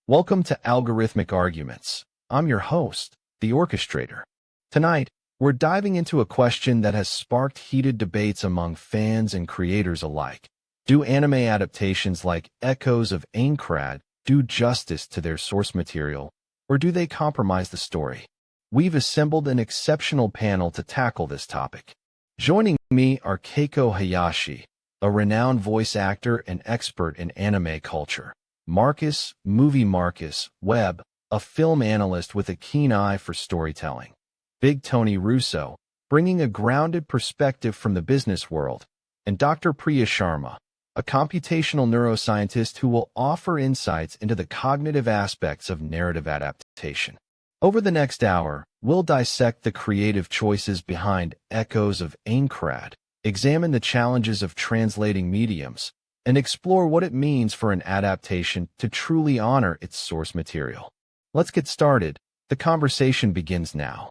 Welcome to Algorithmic Arguments. I'm your host, the Orchestrator. Tonight, we're diving into a question that has sparked heated debates among fans and creators alike. Do anime adaptations like Echoes of Aincrad do justice to their source material, or do they compromise the story? We've assembled an exceptional panel to tackle this topic. Joining me are Keiko Hayashi, a renowned voice actor and expert in anime culture. Marcus, MovieMarcus, Webb, a film analyst with a keen eye for storytelling. Big Tony Russo, bringing a grounded perspective from the business world. And Dr. Priya Sharma, a computational neuroscientist who will offer insights into the cognitive aspects of narrative adaptation. Over the next hour, we'll dissect the creative choices behind Echoes of Aincrad, examine the challenges of translating mediums, and explore what it means for an adaptation to truly honor its source material. Let's get started. The conversation begins now.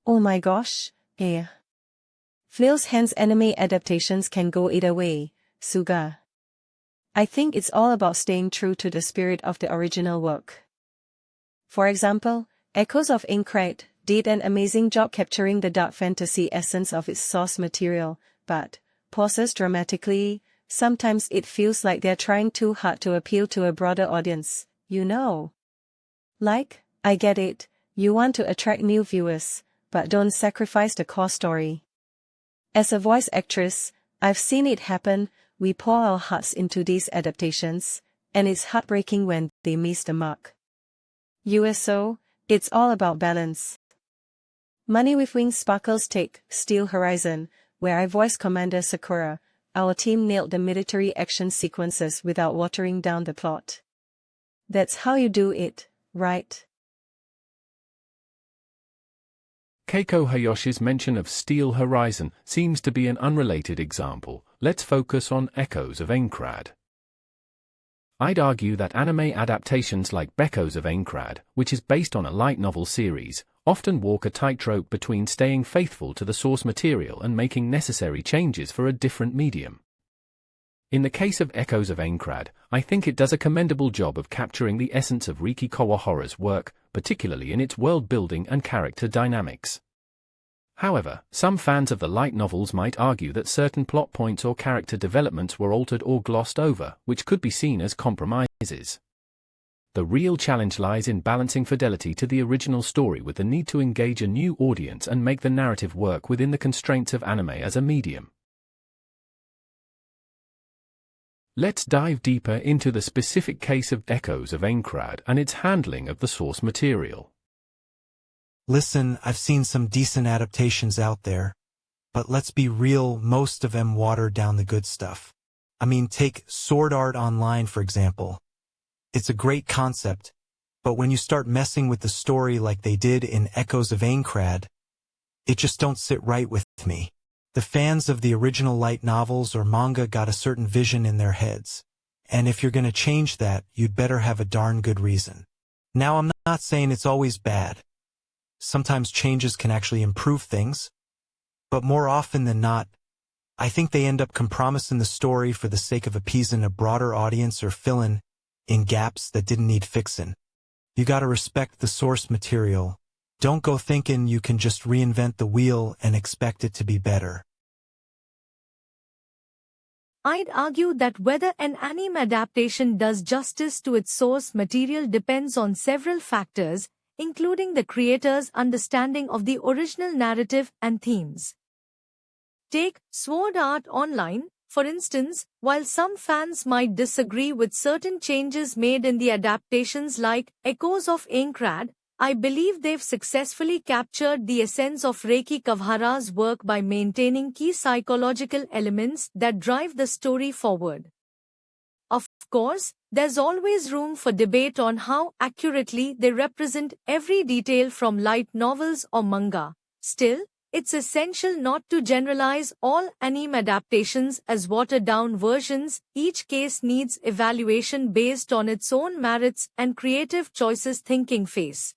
Oh my gosh, yeah. Feels hence anime adaptations can go either way, Suga. I think it's all about staying true to the spirit of the original work. For example, Echoes of Aincrad did an amazing job capturing the dark fantasy essence of its source material, but pauses dramatically. Sometimes it feels like they're trying too hard to appeal to a broader audience, you know. Like, I get it, you want to attract new viewers, but don't sacrifice the core story. As a voice actress, I've seen it happen. We pour our hearts into these adaptations, and it's heartbreaking when they miss the mark. USO, it's all about balance. Money with Wings Sparkles take Steel Horizon, where I voiced Commander Sakura. Our team nailed the military action sequences without watering down the plot. That's how you do it, right? Keiko Hayashi's mention of Steel Horizon seems to be an unrelated example. Let's focus on Echoes of Aincrad. I'd argue that anime adaptations like Echoes of Aincrad, which is based on a light novel series, often walk a tightrope between staying faithful to the source material and making necessary changes for a different medium. In the case of Echoes of Aincrad, I think it does a commendable job of capturing the essence of Riki Kawahara's work, particularly in its world building and character dynamics. However, some fans of the light novels might argue that certain plot points or character developments were altered or glossed over, which could be seen as compromises. The real challenge lies in balancing fidelity to the original story with the need to engage a new audience and make the narrative work within the constraints of anime as a medium. Let's dive deeper into the specific case of Echoes of Aincrad and its handling of the source material. Listen, I've seen some decent adaptations out there, but let's be real, most of them water down the good stuff. I mean, take Sword Art Online, for example. It's a great concept, but when you start messing with the story like they did in Echoes of Aincrad, it just don't sit right with me. The fans of the original light novels or manga got a certain vision in their heads, and if you're gonna change that, you'd better have a darn good reason. Now, I'm not saying it's always bad. Sometimes changes can actually improve things, but more often than not, I think they end up compromising the story for the sake of appeasing a broader audience or filling in gaps that didn't need fixing. You gotta respect the source material. Don't go thinking you can just reinvent the wheel and expect it to be better. I'd argue that whether an anime adaptation does justice to its source material depends on several factors, including the creator's understanding of the original narrative and themes. Take Sword Art Online, for instance. While some fans might disagree with certain changes made in the adaptations like Echoes of Aincrad, I believe they've successfully captured the essence of Riki Kawahara's work by maintaining key psychological elements that drive the story forward. Of course, there's always room for debate on how accurately they represent every detail from light novels or manga. Still, it's essential not to generalize all anime adaptations as watered-down versions. Each case needs evaluation based on its own merits and creative choices. Thinking phase.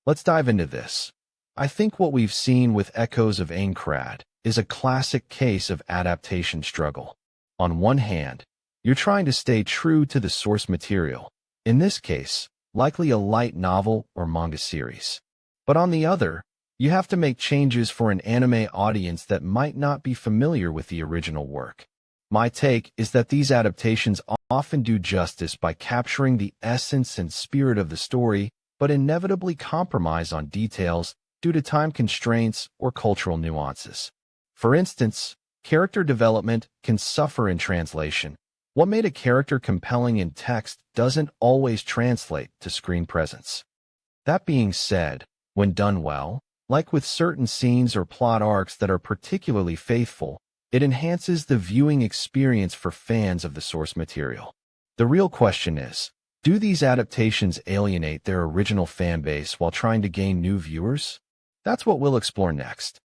Let's dive into this. I think what we've seen with Echoes of Aincrad is a classic case of adaptation struggle. On one hand, you're trying to stay true to the source material, in this case, likely a light novel or manga series. But on the other, you have to make changes for an anime audience that might not be familiar with the original work. My take is that these adaptations often do justice by capturing the essence and spirit of the story, but inevitably compromise on details due to time constraints or cultural nuances. For instance, character development can suffer in translation. What made a character compelling in text doesn't always translate to screen presence. That being said, when done well, like with certain scenes or plot arcs that are particularly faithful, it enhances the viewing experience for fans of the source material. The real question is, do these adaptations alienate their original fanbase while trying to gain new viewers? That's what we'll explore next.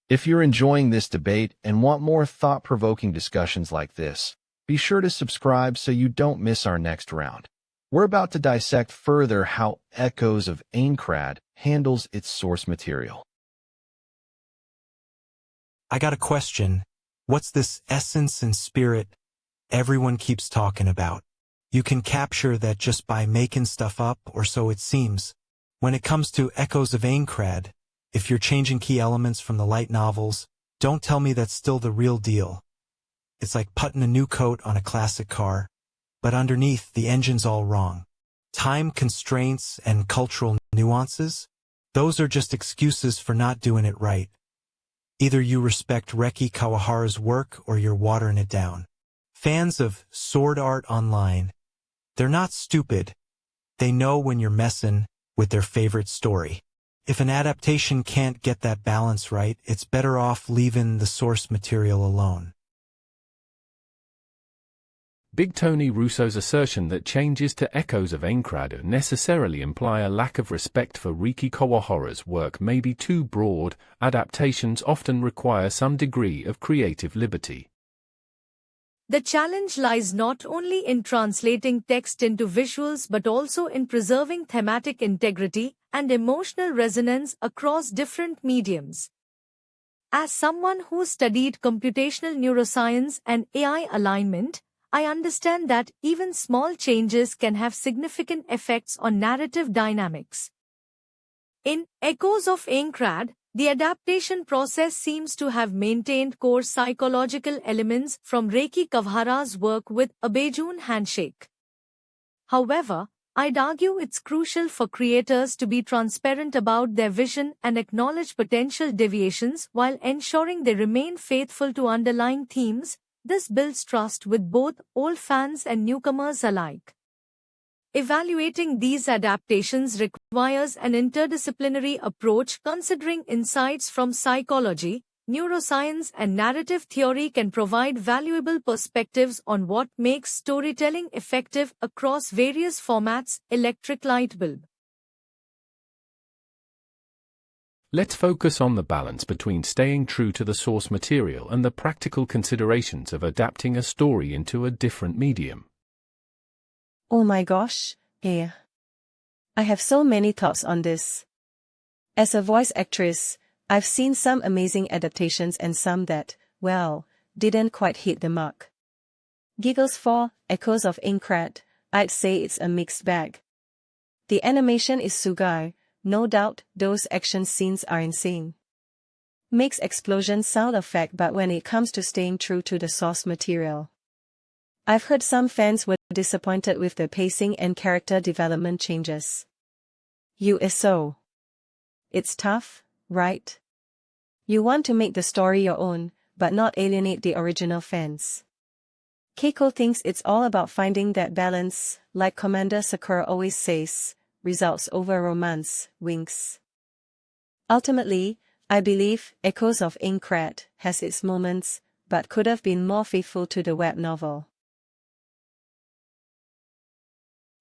If you're enjoying this debate and want more thought-provoking discussions like this, be sure to subscribe so you don't miss our next round. We're about to dissect further how Echoes of Aincrad handles its source material. I got a question. What's this essence and spirit everyone keeps talking about? You can capture that just by making stuff up, or so it seems. When it comes to Echoes of Aincrad, if you're changing key elements from the light novels, don't tell me that's still the real deal. It's like putting a new coat on a classic car, but underneath the engine's all wrong. Time constraints and cultural nuances? Those are just excuses for not doing it right. Either you respect Reki Kawahara's work or you're watering it down. Fans of Sword Art Online, they're not stupid. They know when you're messing with their favorite story. If an adaptation can't get that balance right, it's better off leaving the source material alone. Big Tony Russo's assertion that changes to Echoes of Aincrad necessarily imply a lack of respect for Riki Kawahara's work may be too broad. Adaptations often require some degree of creative liberty. The challenge lies not only in translating text into visuals but also in preserving thematic integrity and emotional resonance across different mediums. As someone who studied computational neuroscience and AI alignment, I understand that even small changes can have significant effects on narrative dynamics. In Echoes of Aincrad, the adaptation process seems to have maintained core psychological elements from Reki Kawahara's work with a Baijun handshake. However, I'd argue it's crucial for creators to be transparent about their vision and acknowledge potential deviations while ensuring they remain faithful to underlying themes. This builds trust with both old fans and newcomers alike. Evaluating these adaptations requires an interdisciplinary approach considering insights from psychology, neuroscience, and narrative theory can provide valuable perspectives on what makes storytelling effective across various formats. Electric light bulb. Let's focus on the balance between staying true to the source material and the practical considerations of adapting a story into a different medium. Oh my gosh, I have so many thoughts on this. As a voice actress, I've seen some amazing adaptations and some that, well, didn't quite hit the mark. Giggles for Echoes of Aincrad, I'd say it's a mixed bag. The animation is sugai, no doubt those action scenes are insane. Makes explosions sound effect, but when it comes to staying true to the source material, I've heard some fans were disappointed with the pacing and character development changes. So. It's tough, right? You want to make the story your own, but not alienate the original fans. Keiko thinks it's all about finding that balance, like Commander Sakura always says, results over romance, winks. Ultimately, I believe Echoes of Aincrad has its moments, but could have been more faithful to the web novel.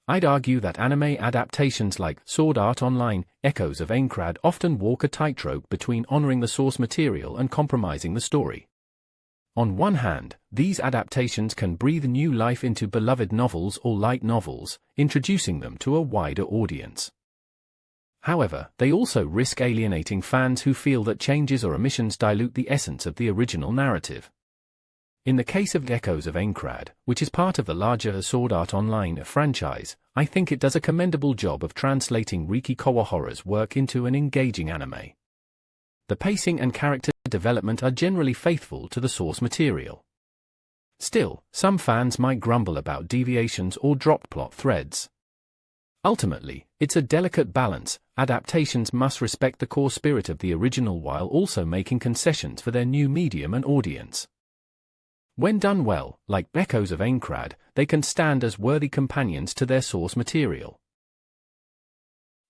I'd argue that anime adaptations like Sword Art Online, Echoes of Aincrad often walk a tightrope between honoring the source material and compromising the story. On one hand, these adaptations can breathe new life into beloved novels or light novels, introducing them to a wider audience. However, they also risk alienating fans who feel that changes or omissions dilute the essence of the original narrative. In the case of Echoes of Aincrad, which is part of the larger Sword Art Online franchise, I think it does a commendable job of translating Riki Kawahara's work into an engaging anime. The pacing and character development are generally faithful to the source material. Still, some fans might grumble about deviations or dropped plot threads. Ultimately, it's a delicate balance. Adaptations must respect the core spirit of the original while also making concessions for their new medium and audience. When done well, like Echoes of Aincrad, they can stand as worthy companions to their source material.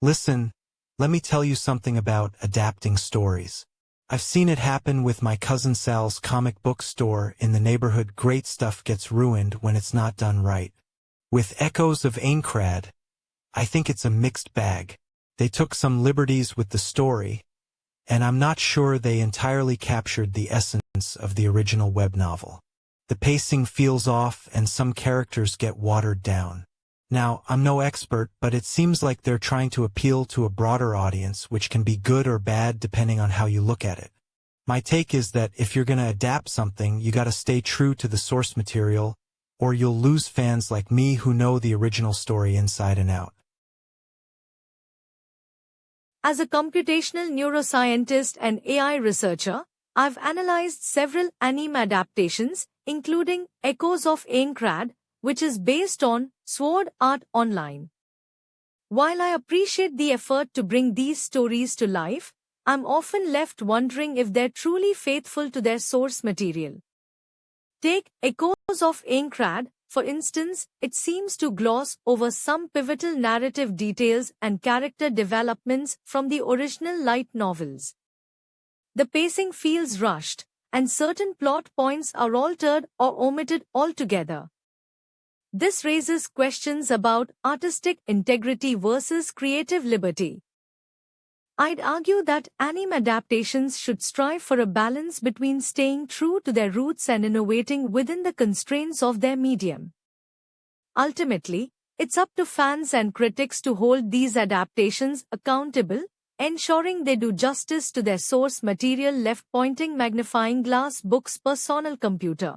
Listen, let me tell you something about adapting stories. I've seen it happen with my cousin Sal's comic book store in the neighborhood. Great stuff gets ruined when it's not done right. With Echoes of Aincrad, I think it's a mixed bag. They took some liberties with the story, and I'm not sure they entirely captured the essence of the original web novel. The pacing feels off and some characters get watered down. Now, I'm no expert, but it seems like they're trying to appeal to a broader audience, which can be good or bad depending on how you look at it. My take is that if you're going to adapt something, you gotta stay true to the source material, or you'll lose fans like me who know the original story inside and out. As a computational neuroscientist and AI researcher, I've analyzed several anime adaptations, including Echoes of Aincrad, which is based on Sword Art Online. While I appreciate the effort to bring these stories to life, I'm often left wondering if they're truly faithful to their source material. Take Echoes of Aincrad, for instance. It seems to gloss over some pivotal narrative details and character developments from the original light novels. The pacing feels rushed, and certain plot points are altered or omitted altogether. This raises questions about artistic integrity versus creative liberty. I'd argue that anime adaptations should strive for a balance between staying true to their roots and innovating within the constraints of their medium. Ultimately, it's up to fans and critics to hold these adaptations accountable, ensuring they do justice to their source material. Left-pointing magnifying glass books. Personal computer.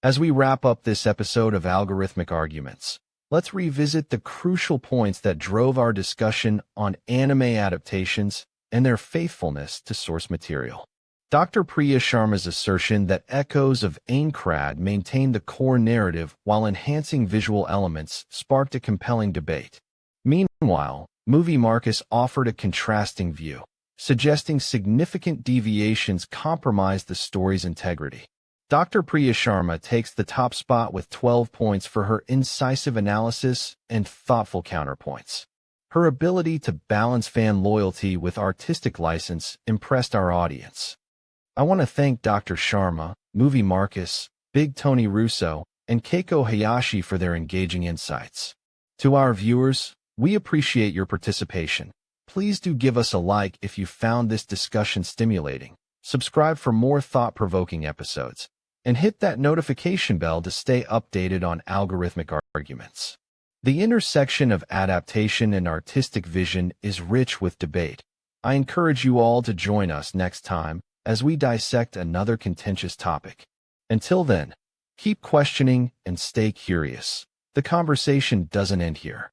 As we wrap up this episode of Algorithmic Arguments, let's revisit the crucial points that drove our discussion on anime adaptations and their faithfulness to source material. Dr. Priya Sharma's assertion that Echoes of Aincrad maintained the core narrative while enhancing visual elements sparked a compelling debate. Meanwhile, MovieMarcus offered a contrasting view, suggesting significant deviations compromised the story's integrity. Dr. Priya Sharma takes the top spot with 12 points for her incisive analysis and thoughtful counterpoints. Her ability to balance fan loyalty with artistic license impressed our audience. I want to thank Dr. Sharma, MovieMarcus, Big Tony Russo, and Keiko Hayashi for their engaging insights. To our viewers, we appreciate your participation. Please do give us a like if you found this discussion stimulating. Subscribe for more thought-provoking episodes, and hit that notification bell to stay updated on algorithmic arguments. The intersection of adaptation and artistic vision is rich with debate. I encourage you all to join us next time as we dissect another contentious topic. Until then, keep questioning and stay curious. The conversation doesn't end here.